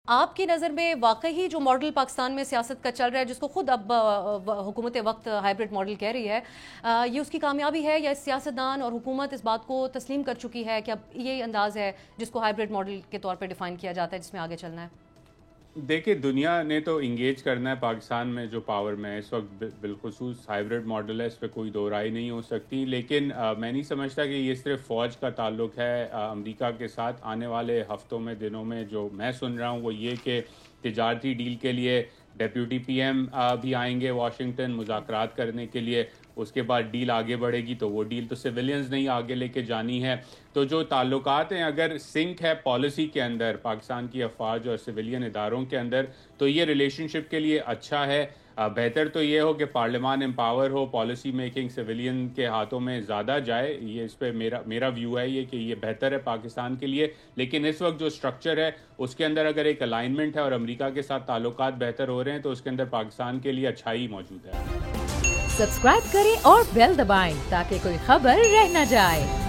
आपकी नज़र में वाकई जो मॉडल पाकिस्तान में सियासत का चल रहा है, जिसको खुद अब हुकूमत वक्त हाइब्रिड मॉडल कह रही है, ये उसकी कामयाबी है या सियासतदान और हुकूमत इस बात को तस्लीम कर चुकी है कि अब यही अंदाज़ है जिसको हाइब्रिड मॉडल के तौर पर डिफ़ाइन किया जाता है, जिसमें आगे चलना है? देखिए, दुनिया ने तो इंगेज करना है पाकिस्तान में जो पावर में है इस वक्त बिलखुसूस हाइब्रिड मॉडल है, इस पर कोई दो राय नहीं हो सकती। लेकिन मैं नहीं समझता कि ये सिर्फ फ़ौज का ताल्लुक है अमेरिका के साथ। आने वाले हफ्तों में, दिनों में जो मैं सुन रहा हूँ वो ये कि तिजारती डील के लिए डेप्यूटी पीएम भी आएंगे वाशिंगटन मुज़ाकरात करने के लिए। उसके बाद डील आगे बढ़ेगी तो वो डील तो सिविलियंस नहीं आगे लेके जानी है। तो जो ताल्लुकात हैं, अगर सिंक है पॉलिसी के अंदर पाकिस्तान की अफवाज और सिविलियन इदारों के अंदर, तो ये रिलेशनशिप के लिए अच्छा है। बेहतर तो ये हो कि पार्लियामान एम्पावर हो, पॉलिसी मेकिंग सिविलियन के हाथों में ज़्यादा जाए। ये इस पे मेरा व्यू है ये कि ये बेहतर है पाकिस्तान के लिए। लेकिन इस वक्त जो स्ट्रक्चर है उसके अंदर अगर एक अलाइनमेंट है और अमेरिका के साथ ताल्लुकात बेहतर हो रहे हैं तो उसके अंदर पाकिस्तान के लिए अच्छाई मौजूद है। सब्सक्राइब करें और बेल दबाएं ताकि कोई खबर रह न जाए।